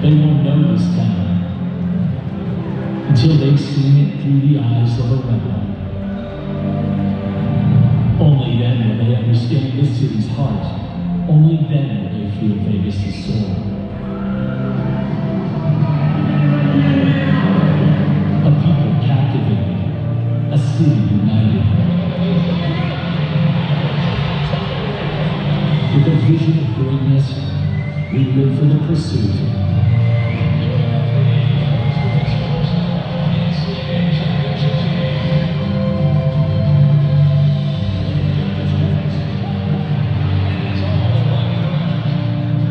They won't know this town until they've seen it through the eyes of a rebel. Only then will they understand this city's heart. Only then will they feel Vegas' soul. A people captivated, a city united. With a vision of greatness, we live for the pursuit.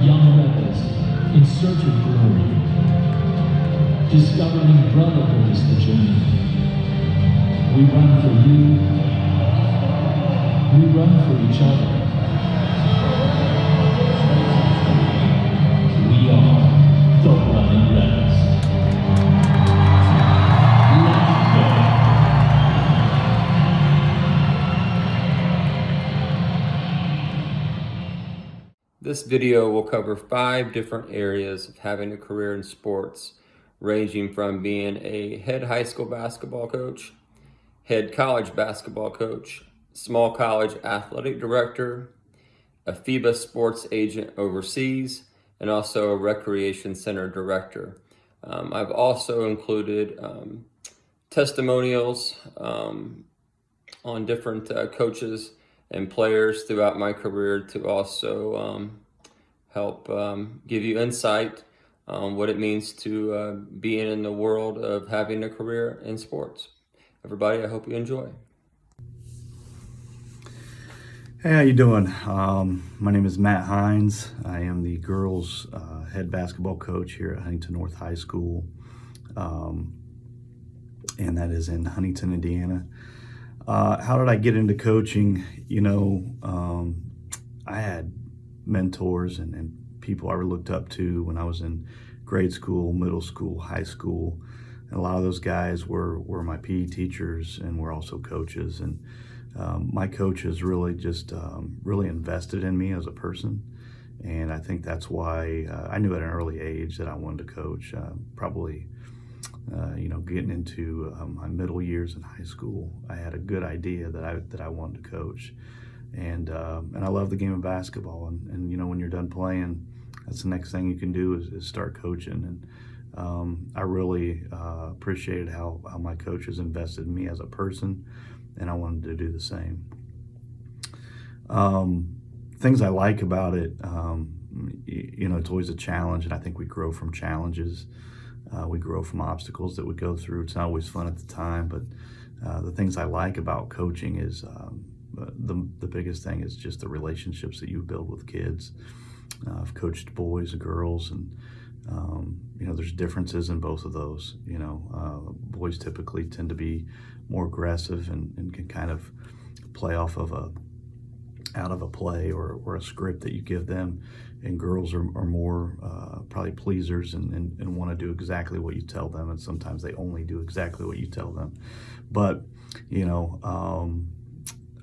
Young rebels in search of glory, discovering brotherhood is the journey. We run for you, we run for each other. We are the Running Rebels. Let's go. This video will cover 5 different areas of having a career in sports, ranging from being a head high school basketball coach, head college basketball coach, small college athletic director, a FIBA sports agent overseas, and also a recreation center director. I've also included testimonials on different coaches and players throughout my career to also help give you insight on what it means to being in the world of having a career in sports. Everybody, I hope you enjoy. Hey, how you doing? My name is Matt Hines. I am the girls head basketball coach here at Huntington North High School, and that is in Huntington, Indiana. How did I get into coaching? You know, I had mentors and people I looked up to when I was in grade school, middle school, high school. And a lot of those guys were my PE teachers and were also coaches. And my coaches really just really invested in me as a person. And I think that's why I knew at an early age that I wanted to coach. Probably, you know, getting into my middle years in high school, I had a good idea that I wanted to coach. And I love the game of basketball. And you know, when you're done playing, that's the next thing you can do is start coaching. And I really appreciated how my coaches invested in me as a person, and I wanted to do the same. Things I like about it, you know, it's always a challenge, and I think we grow from challenges. We grow from obstacles that we go through. It's not always fun at the time, but the things I like about coaching is the biggest thing is just the relationships that you build with kids. I've coached boys and girls, and you know, there's differences in both of those. You know, boys typically tend to be more aggressive and can kind of play off of out of a play or a script that you give them, and girls are more probably pleasers and want to do exactly what you tell them, and sometimes they only do exactly what you tell them. But you know,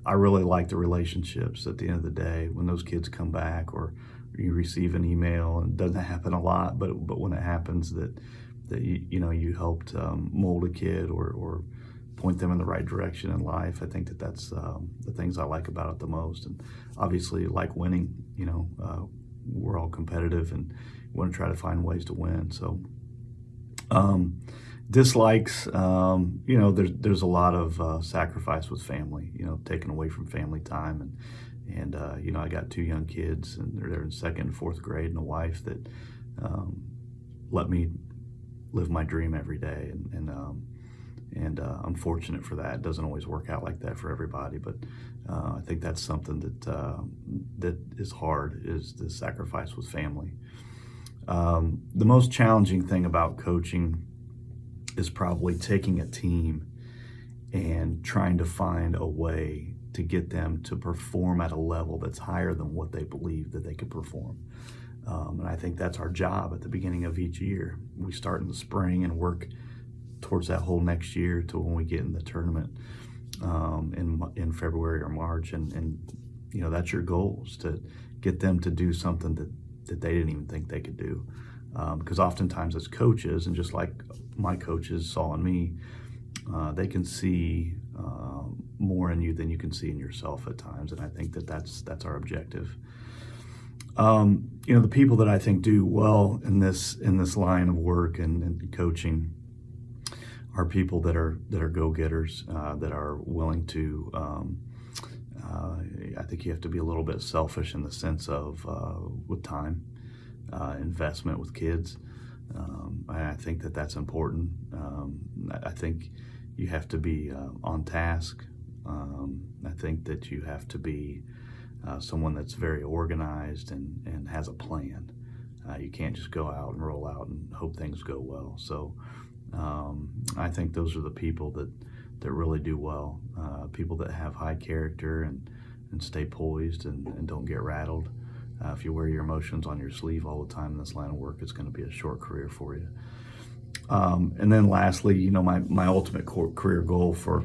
I really like the relationships at the end of the day when those kids come back, or you receive an email, and it doesn't happen a lot, but when it happens, that you know, you helped mold a kid or point them in the right direction in life. I think that's the things I like about it the most. And obviously, like winning, you know, we're all competitive and want to try to find ways to win. So dislikes, you know, there's a lot of sacrifice with family, you know, taken away from family time. And you know, I got 2 young kids, and they're in 2nd and 4th grade, and a wife that let me live my dream every day. And I'm fortunate for that. It doesn't always work out like that for everybody, but I think that's something that is hard, is the sacrifice with family. The most challenging thing about coaching is probably taking a team and trying to find a way to get them to perform at a level that's higher than what they believe that they could perform. And I think that's our job at the beginning of each year. We start in the spring and work towards that whole next year to when we get in the tournament in February or March. And you know, that's your goal, is to get them to do something that they didn't even think they could do. Because oftentimes as coaches, and just like my coaches saw in me, they can see more in you than you can see in yourself at times, and I think that's our objective. The people that I think do well in this line of work and coaching are people that are go-getters, that are willing to. I think you have to be a little bit selfish in the sense of with time, investment with kids. I think that's important. I think you have to be on task. I think that you have to be someone that's very organized and has a plan. You can't just go out and roll out and hope things go well. So I think those are the people that really do well. People that have high character and stay poised and don't get rattled. If you wear your emotions on your sleeve all the time in this line of work, it's going to be a short career for you. And then lastly, my ultimate career goal for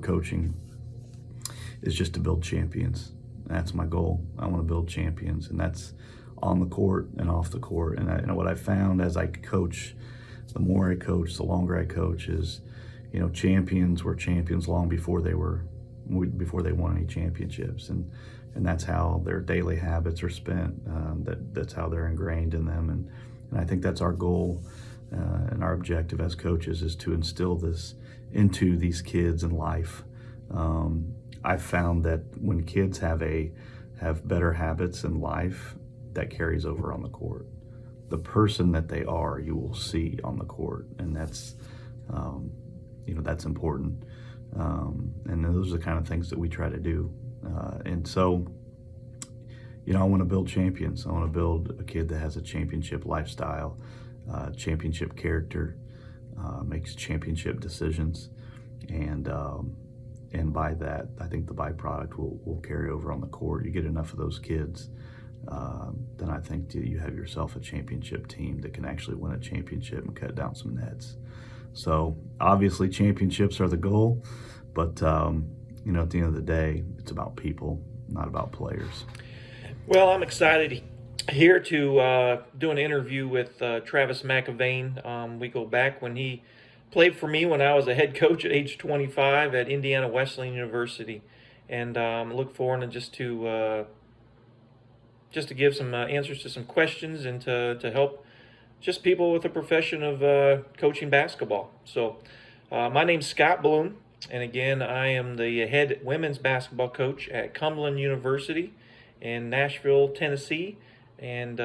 coaching is just to build champions. That's my goal. I want to build champions, and that's on the court and off the court. And what I found as I coach, the more I coach, the longer I coach, is champions were champions long before they won any championships, and that's how their daily habits are spent. That's how they're ingrained in them, and I think that's our goal and our objective as coaches, is to instill this into these kids in life. I've found that when kids have better habits in life, that carries over on the court. The person that they are, you will see on the court, and that's that's important. And those are the kind of things that we try to do. And so, I want to build champions. I want to build a kid that has a championship lifestyle, championship character, makes championship decisions, and by that, I think the byproduct will carry over on the court. You get enough of those kids, then I think you have yourself a championship team that can actually win a championship and cut down some nets. So obviously championships are the goal, but at the end of the day, it's about people, not about players. Well, I'm excited here to do an interview with Travis McAvane. We go back when he played for me when I was a head coach at age 25 at Indiana Wesleyan University, and look forward to just to give some answers to some questions and to help just people with the profession of coaching basketball. So my name's Scott Bloom, and again, I am the head women's basketball coach at Cumberland University in Nashville, Tennessee, and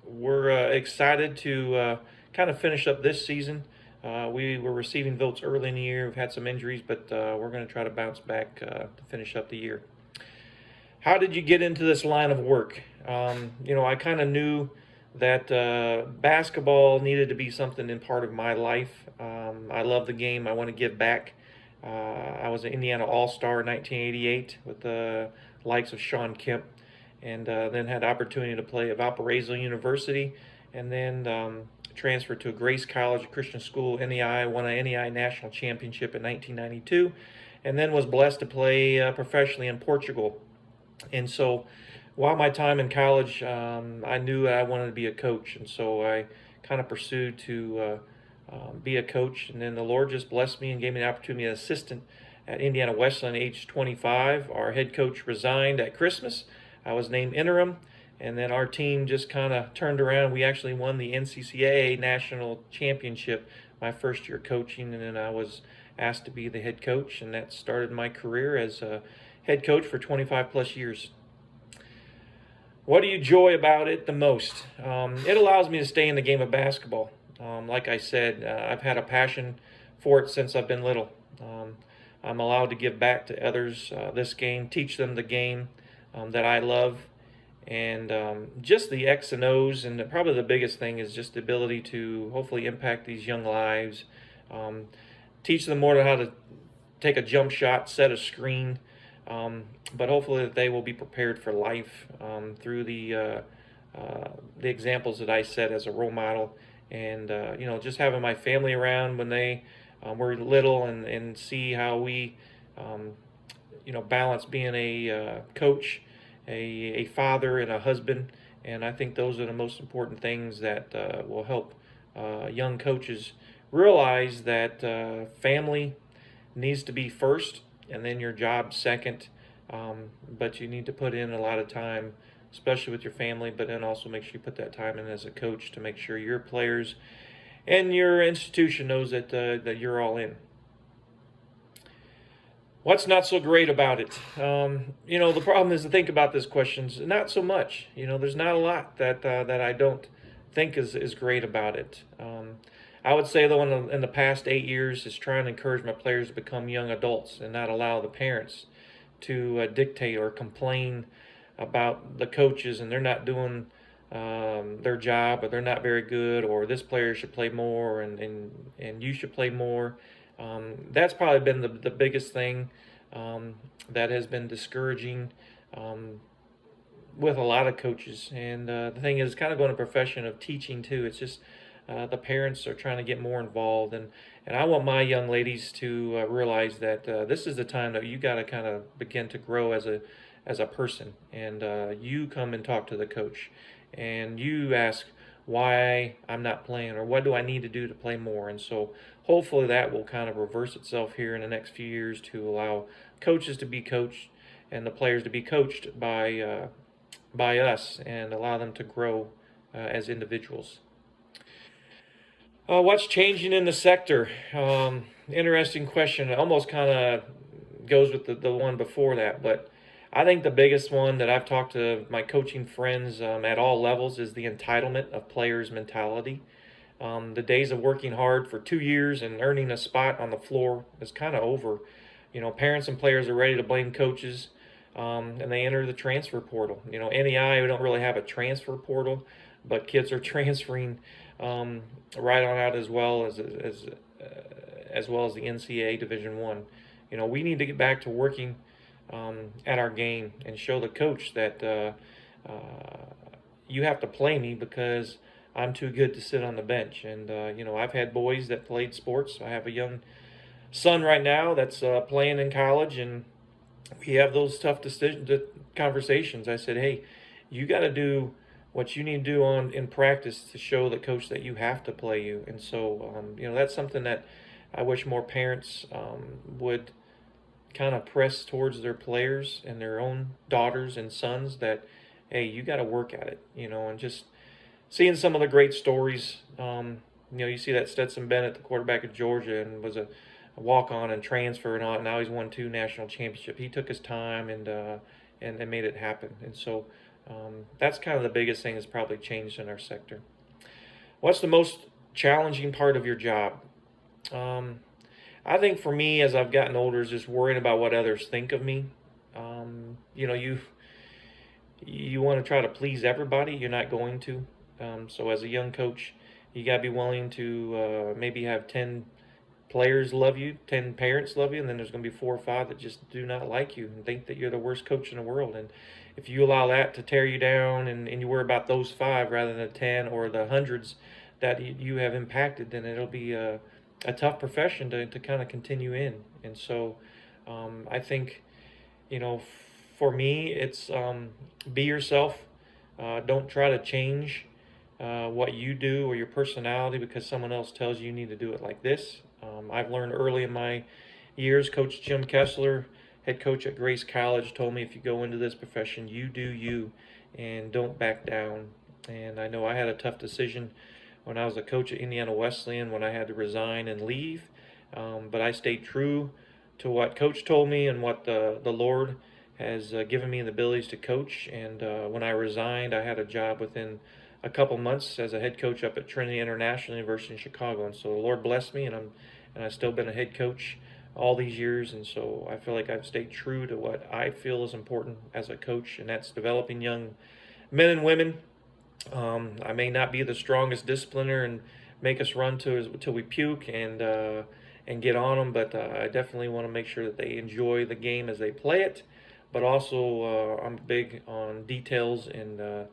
we're excited to kind of finish up this season. We were receiving votes early in the year. We've had some injuries, but we're going to try to bounce back to finish up the year. How did you get into this line of work? I kind of knew that basketball needed to be something in part of my life. I love the game. I want to give back. I was an Indiana All-Star in 1988 with the likes of Sean Kemp, and then had the opportunity to play at Valparaiso University, and then transferred to a Grace College Christian School, NEI, won a NEI National Championship in 1992, and then was blessed to play professionally in Portugal. And so while my time in college, I knew I wanted to be a coach, and so I kind of pursued to be a coach, and then the Lord just blessed me and gave me the opportunity to be an assistant at Indiana Wesleyan at age 25. Our head coach resigned at Christmas. I was named interim, and then our team just kind of turned around. We actually won the NCCAA National Championship my first year coaching, and then I was asked to be the head coach, and that started my career as a head coach for 25 plus years. What do you enjoy about it the most? It allows me to stay in the game of basketball. Like I said, I've had a passion for it since I've been little. I'm allowed to give back to others this game, teach them the game that I love, and just the X and O's, and probably the biggest thing is just the ability to hopefully impact these young lives, teach them more on how to take a jump shot, set a screen, but hopefully that they will be prepared for life through the examples that I set as a role model, and just having my family around when they were little, and see how we balance being a coach, a father, and a husband, And I think those are the most important things that will help young coaches realize that family needs to be first and then your job second. But you need to put in a lot of time, especially with your family, but then also make sure you put that time in as a coach to make sure your players and your institution knows that you're all in. What's not so great about it? The problem is to think about this questions. Not so much. There's not a lot that I don't think is great about it. I would say though, in the past 8 years, is trying to encourage my players to become young adults and not allow the parents to dictate or complain about the coaches and they're not doing their job, or they're not very good, or this player should play more, and you should play more. That's probably been the biggest thing that has been discouraging with a lot of coaches. And the thing is, kind of going to profession of teaching too. It's just the parents are trying to get more involved, and I want my young ladies to realize that this is the time that you got to kind of begin to grow as a person, and you come and talk to the coach, and you ask why I'm not playing, or what do I need to do to play more. And so hopefully that will kind of reverse itself here in the next few years to allow coaches to be coached and the players to be coached by us, and allow them to grow as individuals. What's changing in the sector? Interesting question. It almost kind of goes with the one before that, but I think the biggest one that I've talked to my coaching friends at all levels is the entitlement of players' mentality. The days of working hard for 2 years and earning a spot on the floor is kind of over. Parents and players are ready to blame coaches, and they enter the transfer portal. NEI, we don't really have a transfer portal, but kids are transferring right on out as well as the NCAA Division One. We need to get back to working at our game and show the coach that you have to play me because I'm too good to sit on the bench. And I've had boys that played sports. I have a young son right now that's playing in college, and we have those tough conversations. I said, hey, you got to do what you need to do in practice to show the coach that you have to play you. And so that's something that I wish more parents would kind of press towards their players and their own daughters and sons, that hey, you got to work at it. And just seeing some of the great stories. You see that Stetson Bennett, the quarterback of Georgia, and was a walk-on and transfer, and all. Now he's won 2 national championships. He took his time and made it happen. And so that's kind of the biggest thing that's probably changed in our sector. What's the most challenging part of your job? I think for me, as I've gotten older, is just worrying about what others think of me. You want to try to please everybody. You're not going to. So as a young coach, you got to be willing to maybe have 10 players love you, 10 parents love you, and then there's going to be 4 or 5 that just do not like you and think that you're the worst coach in the world. And if you allow that to tear you down, and you worry about those 5 rather than the 10 or the hundreds that you have impacted, then it'll be a tough profession to kind of continue in. And so I think, for me, it's be yourself. Don't try to change what you do or your personality because someone else tells you need to do it like this. I've learned early in my years, Coach Jim Kessler, head coach at Grace College, told me if you go into this profession, you do you and don't back down. And I know I had a tough decision when I was a coach at Indiana Wesleyan when I had to resign and leave. But I stayed true to what Coach told me and what the Lord has given me the abilities to coach. And when I resigned, I had a job within a couple months as a head coach up at Trinity International University in Chicago. And so the Lord blessed me, and I've still been a head coach all these years. And so I feel like I've stayed true to what I feel is important as a coach, and that's developing young men and women. I may not be the strongest discipliner and make us run till we puke and get on them, but I definitely want to make sure that they enjoy the game as they play it. But also, I'm big on details and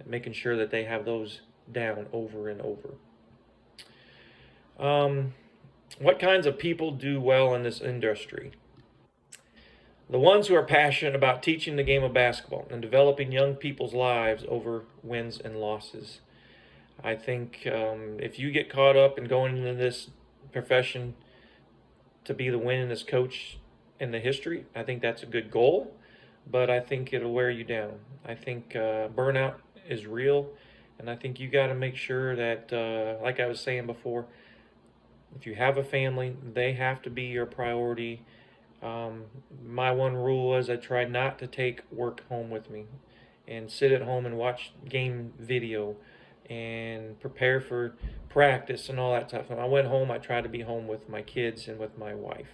making sure that they have those down over and over. What kinds of people do well in this industry? the ones who are passionate about teaching the game of basketball and developing young people's lives over wins and losses. I think if you get caught up in going into this profession to be the winningest coach in the history, I think that's a good goal, but I think it'll wear you down. I think burnout is real, and I think you got to make sure that, like I was saying before, if you have a family, they have to be your priority. My one rule was I try not to take work home with me and sit at home and watch game video and prepare for practice and all that stuff. When I went home, I tried to be home with my kids and with my wife.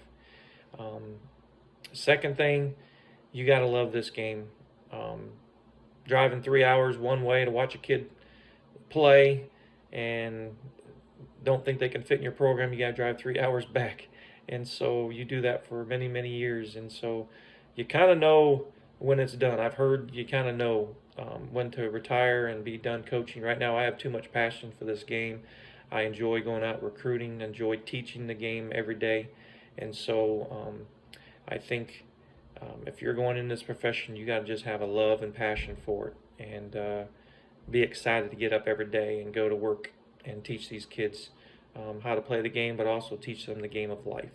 Second thing, you got to love this game. Driving 3 hours one way to watch a kid play and don't think they can fit in your program, you got to drive 3 hours back. And so you do that for many, many years. And so you kind of know when it's done. I've heard you kind of know when to retire and be done coaching. Right now I have too much passion for this game. I enjoy going out recruiting, enjoy teaching the game every day. And so I think if you're going in this profession, you got to just have a love and passion for it, and be excited to get up every day and go to work and teach these kids how to play the game, but also teach them the game of life.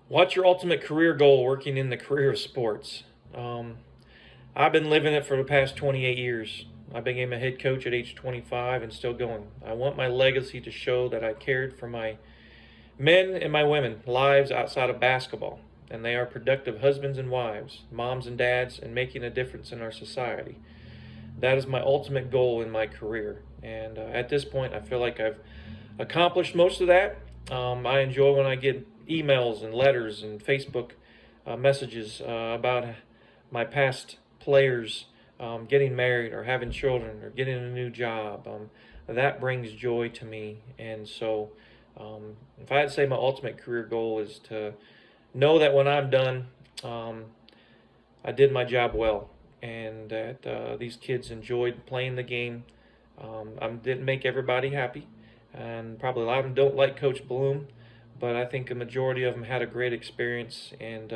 What's your ultimate career goal working in the career of sports? I've been living it for the past 28 years. I became a head coach at age 25 and still going. I want my legacy to show that I cared for my men and my women lives outside of basketball, and they are productive husbands and wives, moms and dads, and making a difference in our society. That is my ultimate goal in my career, and at this point I feel like I've accomplished most of that. I enjoy when I get emails and letters and Facebook messages about my past players getting married or having children or getting a new job. That brings joy to me. And so if I had to say my ultimate career goal is to know that when I'm done, I did my job well, and that these kids enjoyed playing the game. I didn't make everybody happy, and probably a lot of them don't like Coach Bloom, but I think a majority of them had a great experience. And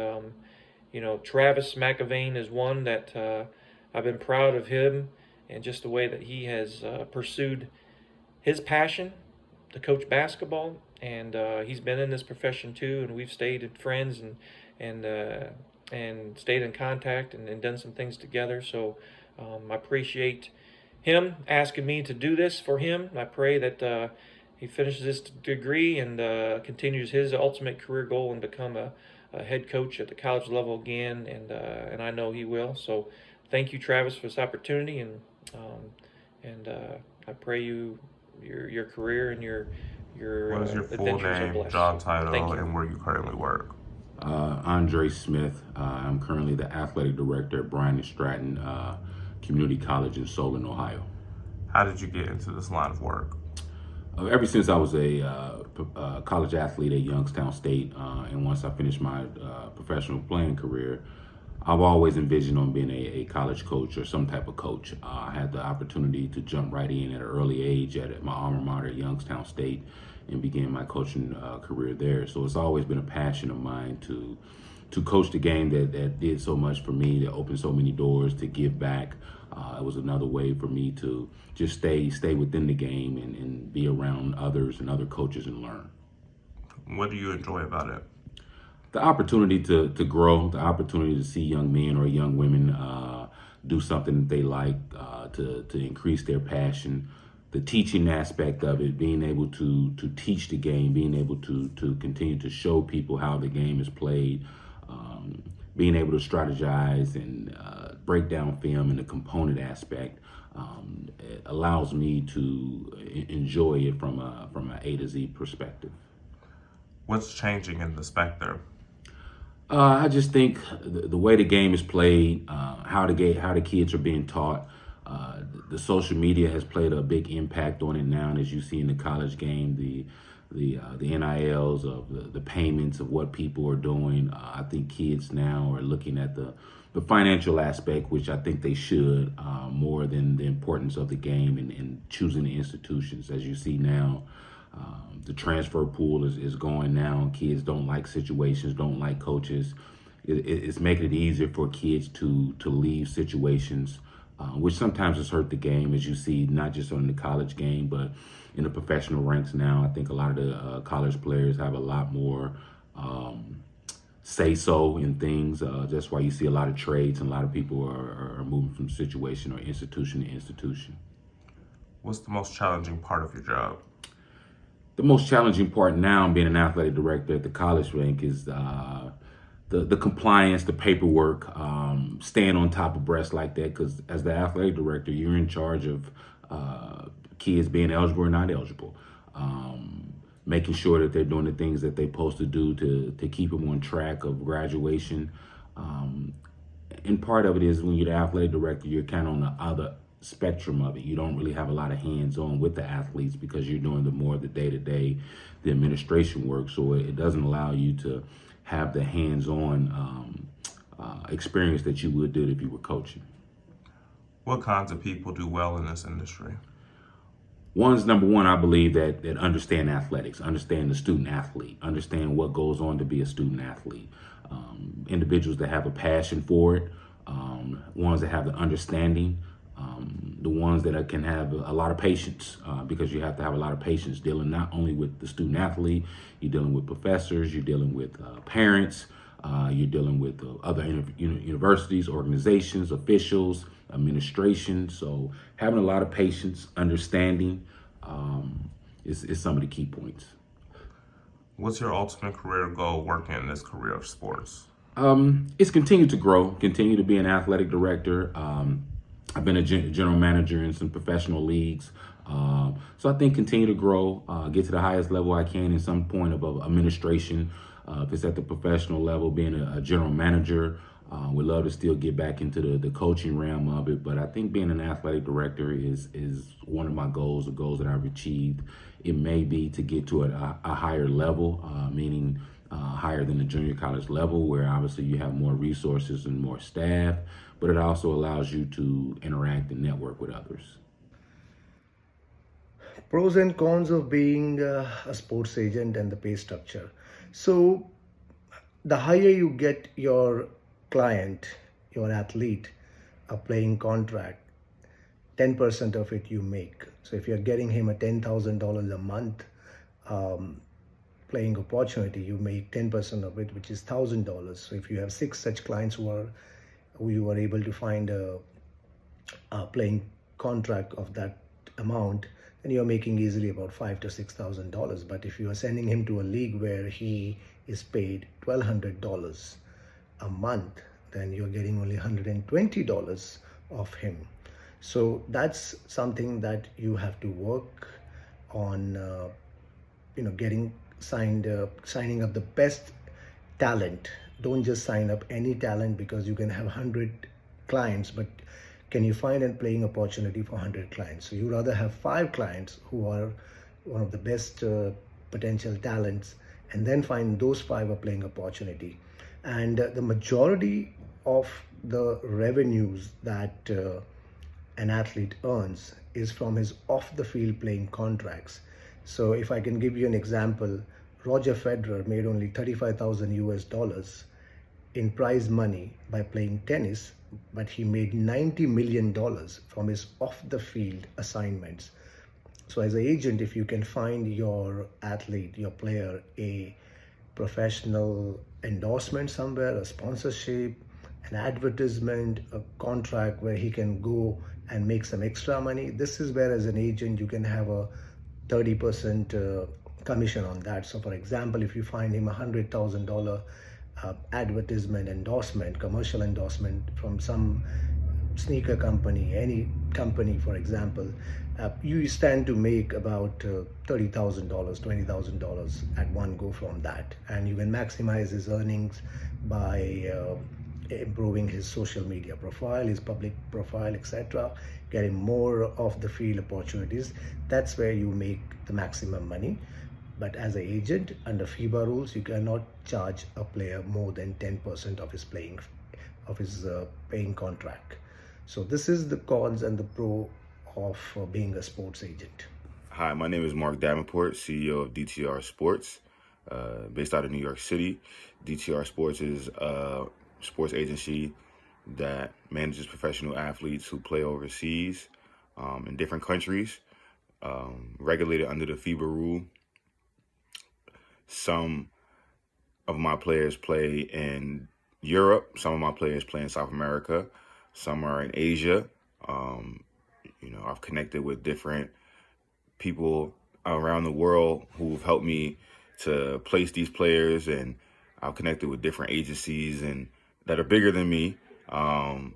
Travis McAvane is one that I've been proud of him, and just the way that he has pursued his passion to coach basketball, and he's been in this profession too, and we've stayed friends and stayed in contact and done some things together. So I appreciate him asking me to do this for him. I pray that he finishes his degree and continues his ultimate career goal and become a head coach at the college level again, and I know he will. So thank you, Travis, for this opportunity, and I pray your career and your what is your full adventures are name, blessed. job title, Thank you. and where you currently work? Andre Smith. I'm currently the athletic director at Bryan and Stratton Community College in Solon, Ohio. How did you get into this line of work? Ever since I was a college athlete at Youngstown State, and once I finished my professional playing career, I've always envisioned on being a college coach or some type of coach. I had the opportunity to jump right in at an early age at my alma mater at Youngstown State and began my coaching career there. So it's always been a passion of mine to coach the game that did so much for me, that opened so many doors, to give back. It was another way for me to just stay within the game and be around others and other coaches and learn. What do you enjoy about it? The opportunity to grow, the opportunity to see young men or young women do something that they like, to increase their passion, the teaching aspect of it, being able to teach the game, being able to continue to show people how the game is played, being able to strategize and break down film and the component aspect, it allows me to enjoy it from an A to Z perspective. What's changing in the spectrum? I just think the way the game is played, how the kids are being taught, the social media has played a big impact on it now. And as you see in the college game, the NILs of the payments of what people are doing. I think kids now are looking at the financial aspect, which I think they should, more than the importance of the game and choosing the institutions. As you see now, The transfer pool is going down. Kids don't like situations, don't like coaches. It's making it easier for kids to leave situations, which sometimes has hurt the game, as you see, not just on the college game, but in the professional ranks now. I think a lot of the college players have a lot more say-so in things. That's why you see a lot of trades and a lot of people are moving from situation or institution to institution. What's the most challenging part of your job? The most challenging part now, being an athletic director at the college rank, is the compliance, the paperwork, staying on top of breast like that. Because as the athletic director, you're in charge of kids being eligible or not eligible, making sure that they're doing the things that they're supposed to do to keep them on track of graduation. And part of it is when you're the athletic director, you're kind of on the other spectrum of it. You don't really have a lot of hands-on with the athletes because you're doing the more of the day-to-day, the administration work. So it doesn't allow you to have the hands-on experience that you would do if you were coaching. What kinds of people do well in this industry? One's number one, I believe that understand athletics, understand the student athlete, understand what goes on to be a student athlete. Individuals that have a passion for it, ones that have the understanding, the ones that can have a lot of patience, because you have to have a lot of patience dealing not only with the student athlete, you're dealing with professors, you're dealing with parents, you're dealing with other universities, organizations, officials, administration. So having a lot of patience, understanding is some of the key points. What's your ultimate career goal working in this career of sports? It's continue to grow, continue to be an athletic director. I've been a general manager in some professional leagues. So I think continue to grow, get to the highest level I can in some point of administration. If it's at the professional level, being a general manager, we'd love to still get back into the coaching realm of it. But I think being an athletic director is one of my goals, the goals that I've achieved. It may be to get to a higher level, meaning higher than the junior college level, where obviously you have more resources and more staff, but it also allows you to interact and network with others. Pros and cons of being a sports agent and the pay structure. So the higher you get your client, your athlete, a playing contract, 10% of it you make. So if you're getting him a $10,000 a month playing opportunity, you make 10% of it, which is $1,000. So if you have 6 such clients who you are able to find a playing contract of that amount, then you're making easily about $5,000 to $6,000. But if you are sending him to a league where he is paid $1,200 a month, then you're getting only $120 of him. So that's something that you have to work on, signing up the best talent. Don't just sign up any talent, because you can have 100 clients, but can you find a playing opportunity for 100 clients? So you rather have 5 clients who are one of the best potential talents, and then find those 5 a playing opportunity. And the majority of the revenues that an athlete earns is from his off the field playing contracts. So if I can give you an example, Roger Federer made only $35,000 in prize money by playing tennis, but he made $90 million from his off the field assignments. So as an agent, if you can find your athlete, your player, a professional endorsement somewhere, a sponsorship, an advertisement, a contract where he can go and make some extra money, this is where as an agent you can have a 30% commission on that. So for example, if you find him $100,000 advertisement endorsement, commercial endorsement from some sneaker company, any company for example, you stand to make about $30,000, $20,000 at one go from that. And you can maximize his earnings by improving his social media profile, his public profile, etc., getting more of the field opportunities. That's where you make the maximum money. But as an agent, under FIBA rules, you cannot charge a player more than 10% of his paying contract. So this is the cons and the pro of being a sports agent. Hi, my name is Mark Davenport, CEO of DTR Sports, based out of New York City. DTR Sports is a sports agency that manages professional athletes who play overseas in different countries, regulated under the FIBA rule. Some of my players play in Europe, some of my players play in South America, some are in Asia. I've connected with different people around the world who've helped me to place these players, and I've connected with different agencies and that are bigger than me. In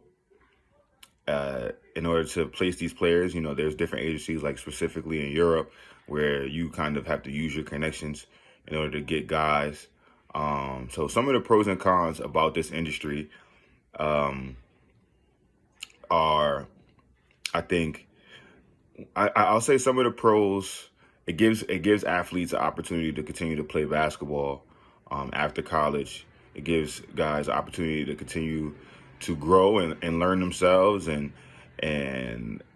order to place these players, there's different agencies, like specifically in Europe, where you kind of have to use your connections in order to get guys. So some of the pros and cons about this industry are, I think, I'll say some of the pros. It gives athletes an opportunity to continue to play basketball after college. It gives guys an opportunity to continue to grow and learn themselves and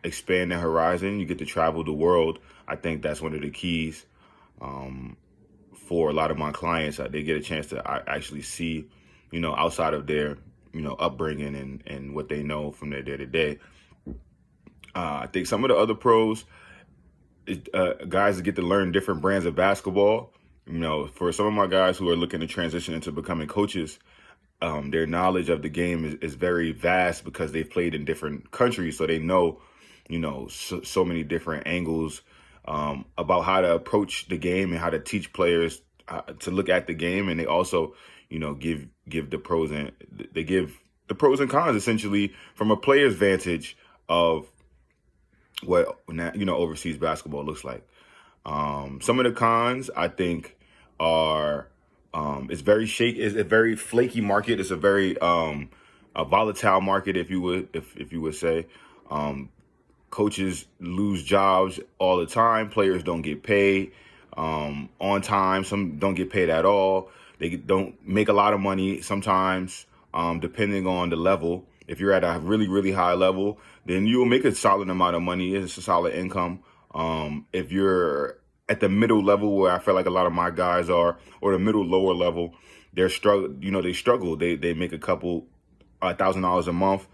expand their horizon. You get to travel the world. I think that's one of the keys for a lot of my clients. They get a chance to actually see, outside of their, upbringing and what they know from their day to day. I think some of the other pros is guys that get to learn different brands of basketball. For some of my guys who are looking to transition into becoming coaches, their knowledge of the game is very vast because they've played in different countries. So they know, so many different angles about how to approach the game and how to teach players to look at the game. And they also, give the pros and they give the pros and cons essentially from a player's vantage of what overseas basketball looks like. Some of the cons I think are it's a very flaky market. It's a very a volatile market, if you would say. Coaches lose jobs all the time. Players don't get paid on time. Some don't get paid at all. They don't make a lot of money sometimes, depending on the level. If you're at a really, really high level, then you'll make a solid amount of money. It's a solid income. If you're at the middle level, where I feel like a lot of my guys are, or the middle lower level, they struggle. They make a couple $1,000 a month,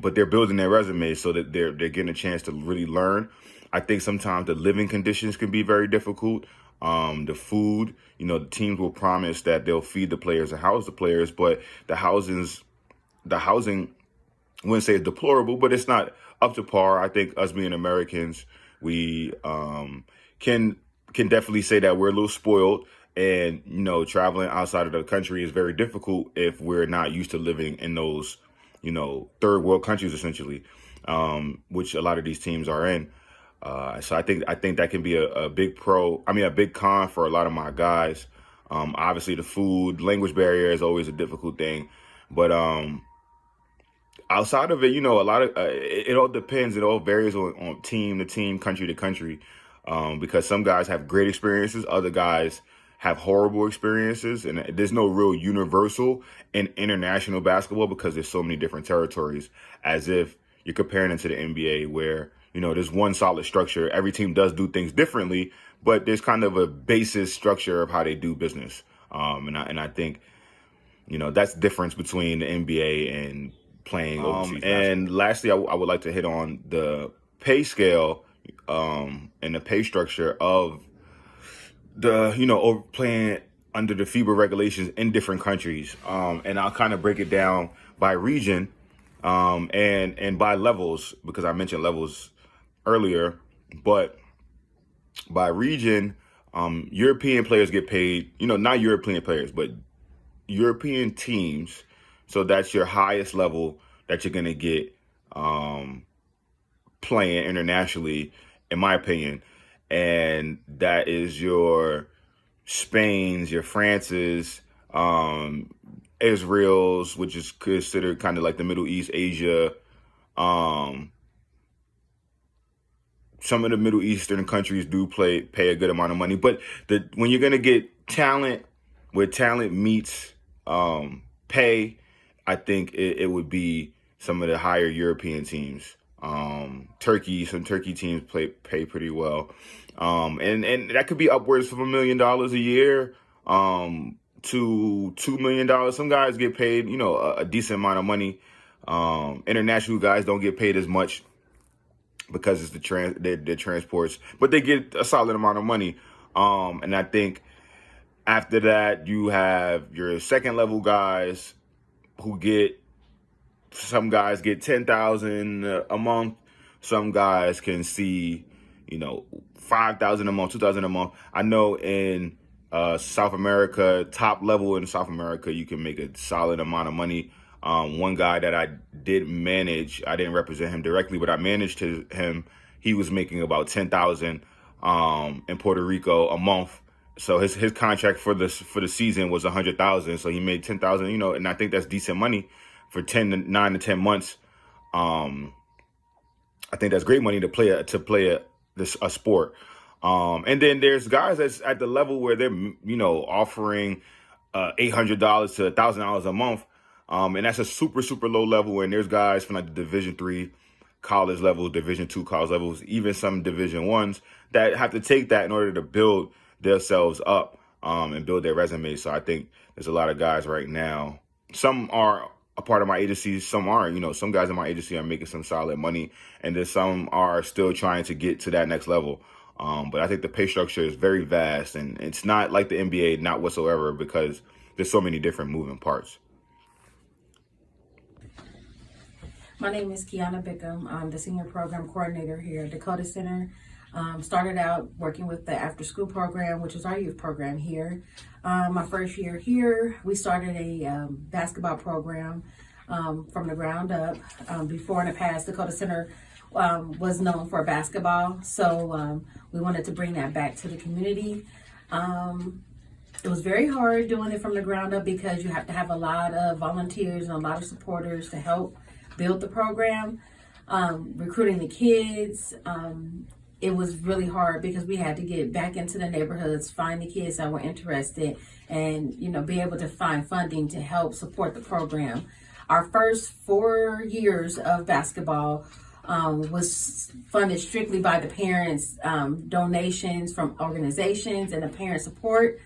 but they're building their resume so that they're getting a chance to really learn. I think sometimes the living conditions can be very difficult. The food, the teams will promise that they'll feed the players and house the players, but the housing, I wouldn't say it's deplorable, but it's not up to par. I think us being Americans, we can definitely say that we're a little spoiled, and traveling outside of the country is very difficult if we're not used to living in those third world countries essentially, which a lot of these teams are in. So I think that can be a big big con for a lot of my guys. Obviously the food, language barrier is always a difficult thing, but outside of it, a lot of it all depends. It all varies on team to team, country to country, because some guys have great experiences, other guys have horrible experiences, and there's no real universal in international basketball because there's so many different territories. As if you're comparing it to the NBA, where there's one solid structure. Every team does do things differently, but there's kind of a basis structure of how they do business. And I think that's the difference between the NBA and playing overseas basketball. And lastly, I would like to hit on the pay scale and the pay structure of the playing under the FIBA regulations in different countries. And I'll kind of break it down by region and by levels, because I mentioned levels earlier, but by region, European players get paid, not European players, but European teams. So that's your highest level that you're going to get playing internationally, in my opinion. And that is your Spain's, your France's, Israel's, which is considered kind of like the Middle East, Asia. Some of the Middle Eastern countries do pay a good amount of money, but when you're gonna get talent, where talent meets pay, I think it would be some of the higher European teams. Some Turkey teams pay pretty well. And that could be upwards from $1 million a year to $2 million. Some guys get paid, a decent amount of money. International guys don't get paid as much because it's the transports, but they get a solid amount of money. And I think after that, you have your second level guys who some guys get $10,000 a month. Some guys can see, $5,000 a month, $2,000 a month. I know in South America, top level in South America, you can make a solid amount of money. One guy that I did manage, I didn't represent him directly, but I managed him. He was making about $10,000 in Puerto Rico a month. So his contract for the season was $100,000. So he made $10,000, and I think that's decent money for 9 to 10 months. I think that's great money to play a sport. And then there's guys that's at the level where they're, offering $800 to $1,000 a month. And that's a super, super low level. And there's guys from like the Division III college levels, Division II college levels, even some Division I's that have to take that in order to build themselves up and build their resume. So I think there's a lot of guys right now. Some are a part of my agency, some aren't. Some guys in my agency are making some solid money, and then some are still trying to get to that next level. But I think the pay structure is very vast, and it's not like the NBA, not whatsoever, because there's so many different moving parts. My name is Kiana Bickham. I'm the Senior Program Coordinator here at Dakota Center. Started out working with the after school program, which is our youth program here. My first year here, we started a basketball program from the ground up. Before in the past, Dakota Center was known for basketball, so we wanted to bring that back to the community. It was very hard doing it from the ground up because you have to have a lot of volunteers and a lot of supporters to help build the program, recruiting the kids. It was really hard because we had to get back into the neighborhoods, find the kids that were interested, and be able to find funding to help support the program. Our first 4 years of basketball was funded strictly by the parents, donations from organizations and the parent support.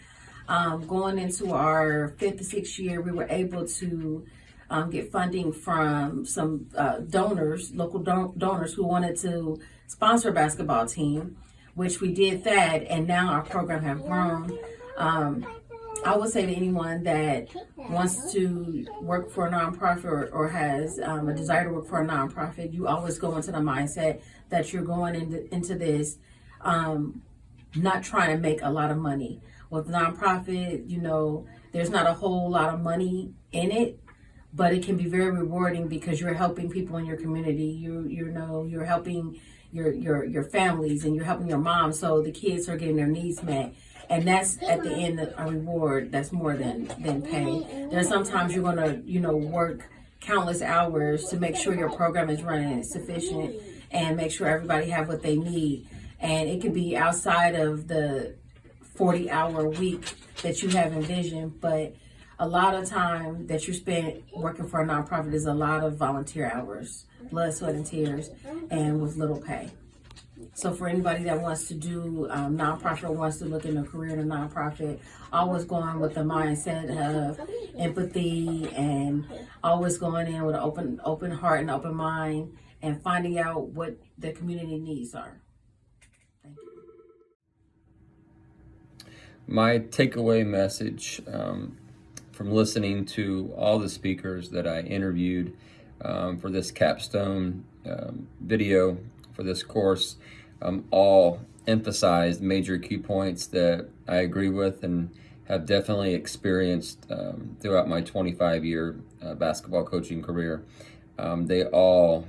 Going into our 5th to 6th year, we were able to get funding from some donors, local donors who wanted to sponsor a basketball team, which we did that, and now our program have grown. I would say to anyone that wants to work for a nonprofit or has a desire to work for a nonprofit, you always go into the mindset that you're going into this not trying to make a lot of money. With nonprofit, there's not a whole lot of money in it, but it can be very rewarding because you're helping people in your community. You're helping your families, and you're helping your mom, so the kids are getting their needs met. And that's at the end a reward that's more than pay. There's sometimes you're gonna work countless hours to make sure your program is running sufficient and make sure everybody have what they need. And it could be outside of the 40-hour week that you have envisioned, but a lot of time that you spend working for a nonprofit is a lot of volunteer hours, blood, sweat, and tears, and with little pay. So for anybody that wants to do nonprofit or wants to look in a career in a nonprofit, always going with the mindset of empathy and always going in with an open heart and open mind and finding out what the community needs are. Thank you. My takeaway message from listening to all the speakers that I interviewed for this Capstone video for this course all emphasized major key points that I agree with and have definitely experienced throughout my 25-year basketball coaching career. They all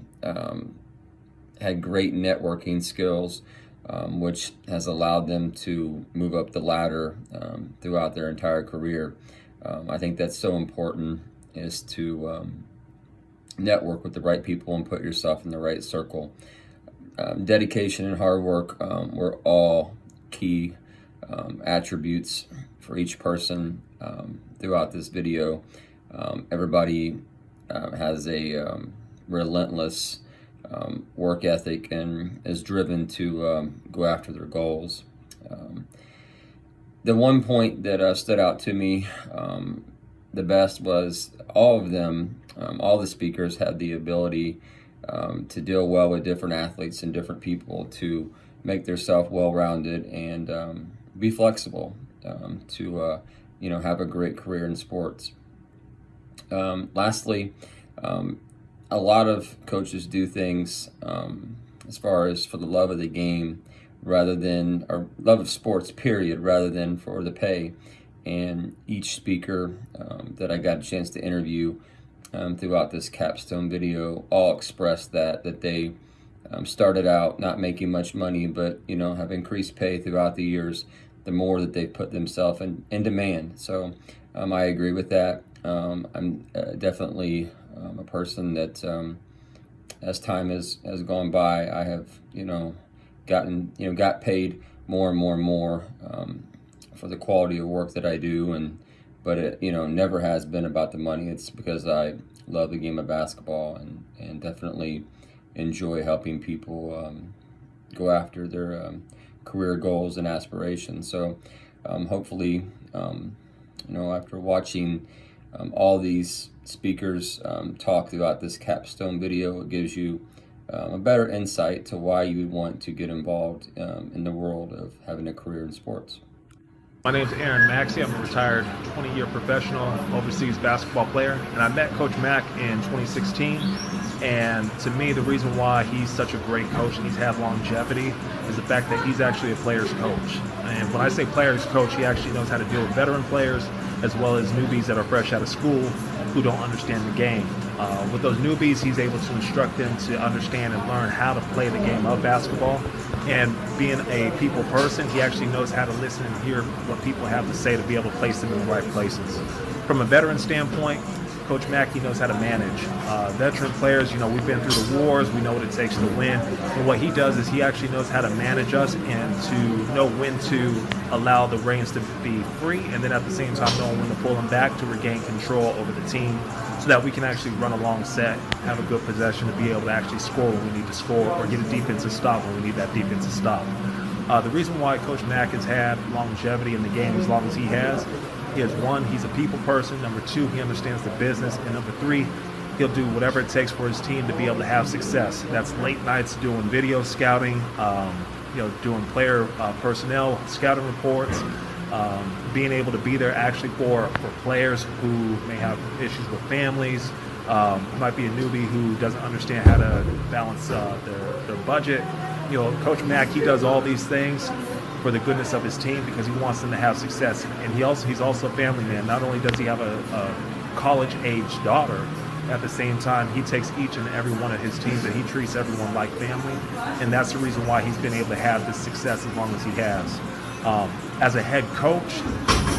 had great networking skills, which has allowed them to move up the ladder throughout their entire career. I think that's so important, is to network with the right people and put yourself in the right circle. Dedication and hard work were all key attributes for each person throughout this video. Everybody has a relentless work ethic and is driven to go after their goals. The one point that stood out to me the best was all of them, all the speakers had the ability to deal well with different athletes and different people, to make themselves well-rounded and be flexible, to have a great career in sports. Lastly, a lot of coaches do things as far as for the love of the game rather than, or love of sports period, rather than for the pay. And each speaker that I got a chance to interview throughout this Capstone video all expressed that they started out not making much money, but have increased pay throughout the years the more that they put themselves in demand. So I agree with that. I'm definitely a person that as time has gone by, I have got paid more and more and more for the quality of work that I do, but it never has been about the money. It's because I love the game of basketball and definitely enjoy helping people go after their career goals and aspirations. So hopefully, after watching all these speakers talk throughout this Capstone video, it gives you a better insight to why you would want to get involved in the world of having a career in sports. My name is Aaron Maxey. I'm a retired 20-year professional overseas basketball player, and I met Coach Mack in 2016. And to me, the reason why he's such a great coach and he's had longevity is the fact that he's actually a player's coach. And when I say player's coach, he actually knows how to deal with veteran players as well as newbies that are fresh out of school who don't understand the game. With those newbies, he's able to instruct them to understand and learn how to play the game of basketball. And being a people person, he actually knows how to listen and hear what people have to say to be able to place them in the right places. From a veteran standpoint, Coach Mackey knows how to manage. Veteran players, we've been through the wars, we know what it takes to win. And what he does is he actually knows how to manage us and to know when to allow the reins to be free, and then at the same time knowing when to pull them back to regain control over the team so that we can actually run a long set, have a good possession to be able to actually score when we need to score or get a defensive stop when we need that defensive stop. The reason why Coach Mack has had longevity in the game as long as he has is, one, he's a people person. Number two, he understands the business. And number three, he'll do whatever it takes for his team to be able to have success. That's late nights doing video scouting, doing player personnel scouting reports, being able to be there actually for players who may have issues with families. Might be a newbie who doesn't understand how to balance their budget. Coach Mack, he does all these things for the goodness of his team because he wants them to have success. And he's also a family man. Not only does he have a college-age daughter, at the same time, he takes each and every one of his teams and he treats everyone like family. And that's the reason why he's been able to have this success as long as he has. As a head coach,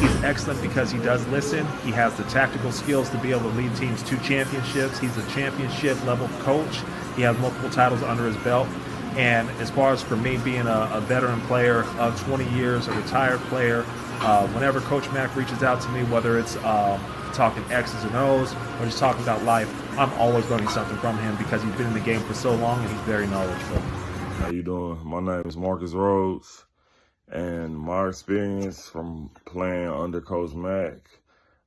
he's excellent because he does listen. He has the tactical skills to be able to lead teams to championships. He's a championship level coach. He has multiple titles under his belt. And as far as for me being a veteran player of 20 years, a retired player, whenever Coach Mack reaches out to me, whether it's talking X's and O's or just talking about life, I'm always learning something from him because he's been in the game for so long and he's very knowledgeable. How you doing? My name is Marcus Rhodes, and my experience from playing under Coach Mack,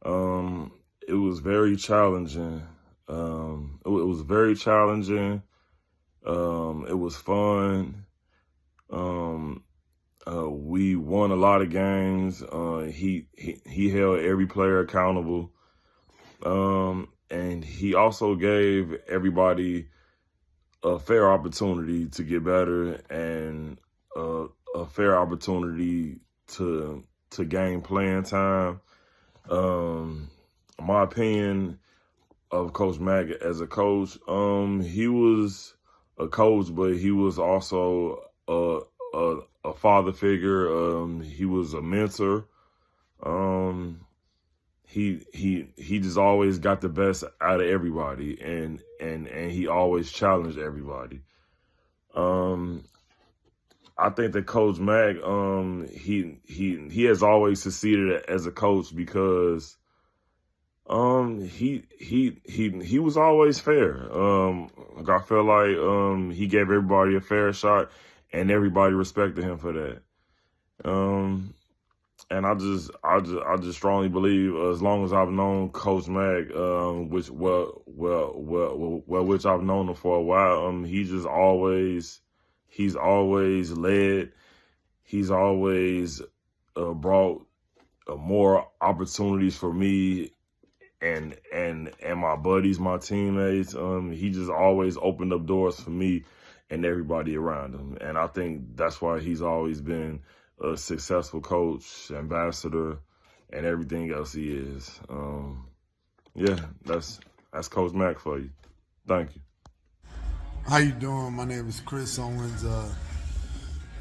it was very challenging. It was very challenging. It was fun. We won a lot of games. He held every player accountable. And he also gave everybody a fair opportunity to get better and a fair opportunity to gain playing time. My opinion of Coach Mack as a coach, he was a coach, but he was also a father figure. He was a mentor. He just always got the best out of everybody, and he always challenged everybody. I think that Coach Mack, he has always succeeded as a coach because He was always fair. I felt like he gave everybody a fair shot, and everybody respected him for that. And I just strongly believe, as long as I've known Coach Mack, which I've known him for a while, he's always led. He's always brought more opportunities for me and my buddies, my teammates. He just always opened up doors for me and everybody around him. And I think that's why he's always been a successful coach, ambassador, and everything else he is. Yeah, that's Coach Mack for you. Thank you. How you doing? My name is Chris Owens,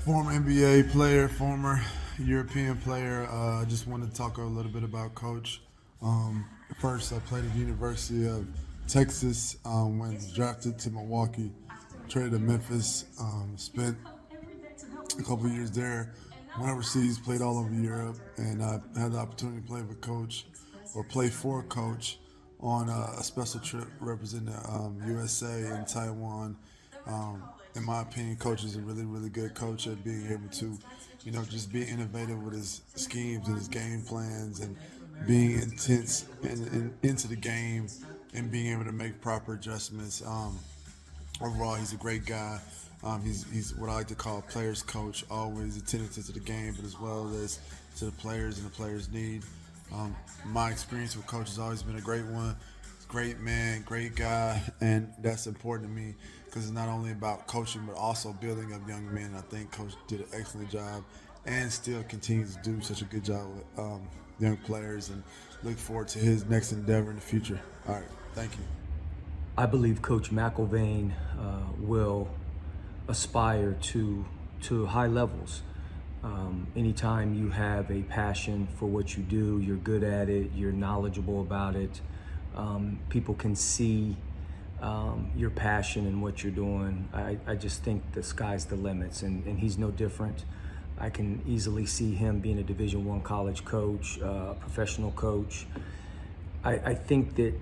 former NBA player, former European player. I just want to talk a little bit about Coach. First, I played at the University of Texas, when drafted to Milwaukee, traded to Memphis, spent a couple of years there, went overseas, played all over Europe, and I had the opportunity to play with Coach, or play for Coach, on a special trip representing USA and Taiwan. In my opinion, Coach is a really, really good coach at being able to, just be innovative with his schemes and his game plans, and being intense and into the game, and being able to make proper adjustments. Overall, he's a great guy. He's what I like to call a player's coach, always attentive to the game, but as well as to the players and the players' need. My experience with Coach has always been a great one. Great man, great guy, and that's important to me because it's not only about coaching but also building up young men. I think Coach did an excellent job and still continues to do such a good job with young players, and look forward to his next endeavor in the future. All right, thank you. I believe Coach McElvain will aspire to high levels. Anytime you have a passion for what you do, you're good at it, you're knowledgeable about it, people can see your passion and what you're doing. I just think the sky's the limits, and he's no different. I can easily see him being a Division I college coach, professional coach. I think that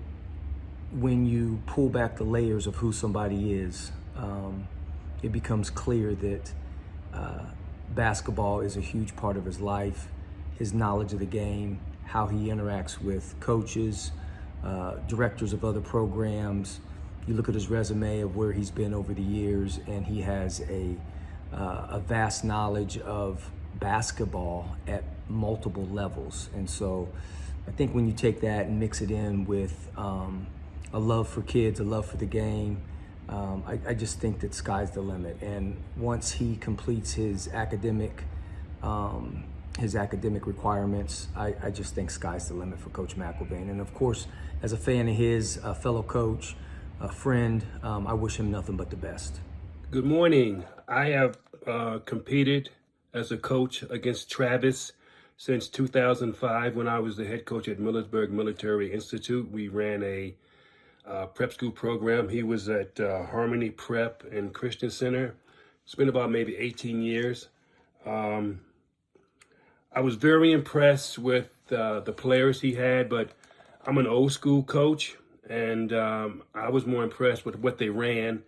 when you pull back the layers of who somebody is, it becomes clear that basketball is a huge part of his life, his knowledge of the game, how he interacts with coaches, directors of other programs. You look at his resume of where he's been over the years, and he has a vast knowledge of basketball at multiple levels. And so I think when you take that and mix it in with a love for kids, a love for the game, I just think that sky's the limit. And once he completes his academic requirements, I just think sky's the limit for Coach McElvain. And of course, as a fan of his, a fellow coach, a friend, I wish him nothing but the best. Good morning. I have competed as a coach against Travis since 2005 when I was the head coach at Millersburg Military Institute. We ran a prep school program. He was at Harmony Prep and Christian Center. It's been about maybe 18 years. I was very impressed with the players he had, but I'm an old school coach, and I was more impressed with what they ran,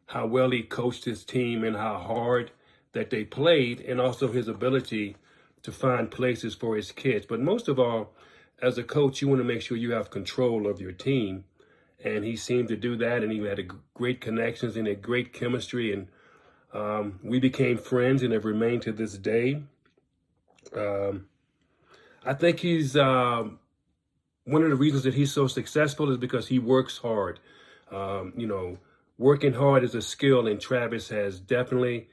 how well he coached his team, and how hard that they played, and also his ability to find places for his kids. But most of all, as a coach, you want to make sure you have control of your team. And he seemed to do that, and he had great connections and a great chemistry. And we became friends and have remained to this day. I think he's one of the reasons that he's so successful is because he works hard. Working hard is a skill, and Travis has definitely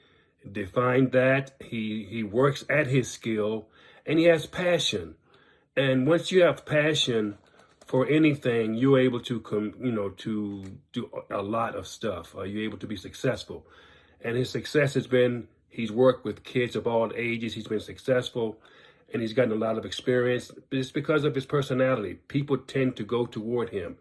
defined that. He works at his skill, and he has passion. And once you have passion for anything, you're able to to do a lot of stuff. You're able to be successful. And his success has been, he's worked with kids of all ages. He's been successful, and he's gotten a lot of experience. It's because of his personality. People tend to go toward him.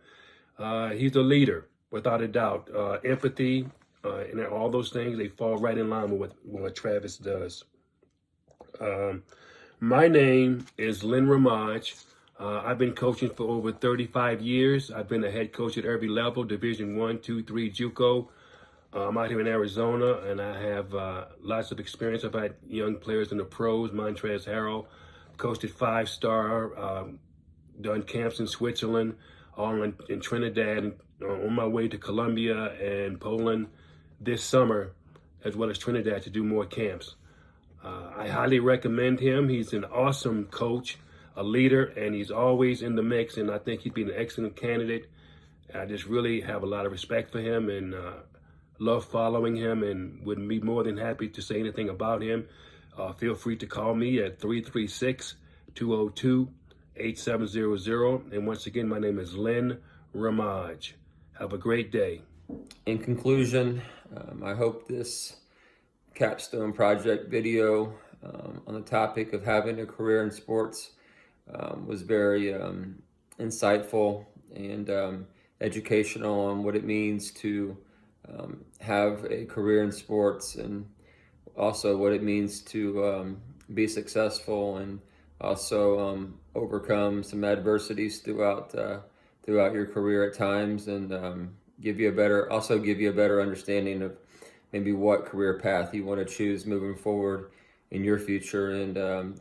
He's a leader, without a doubt. Empathy and all those things, they fall right in line with what Travis does. My name is Lynn Ramage. I've been coaching for over 35 years. I've been a head coach at every level, Division 1, 2, 3, JUCO. I'm out here in Arizona, and I have lots of experience. I've had young players in the pros, Montrezl Harrell, coached at 5-star, done camps in Switzerland, all in Trinidad, and on my way to Colombia and Poland this summer, as well as Trinidad, to do more camps. I highly recommend him. He's an awesome coach, a leader, and he's always in the mix, and I think he'd be an excellent candidate. I just really have a lot of respect for him and love following him, and would be more than happy to say anything about him. Feel free to call me at 336-202-8700. And once again, my name is Len Ramage. Have a great day. In conclusion, I hope this Capstone project video on the topic of having a career in sports was very insightful and educational on what it means to have a career in sports, and also what it means to be successful, and also overcome some adversities throughout your career at times, and give you a better understanding of maybe what career path you want to choose moving forward in your future, and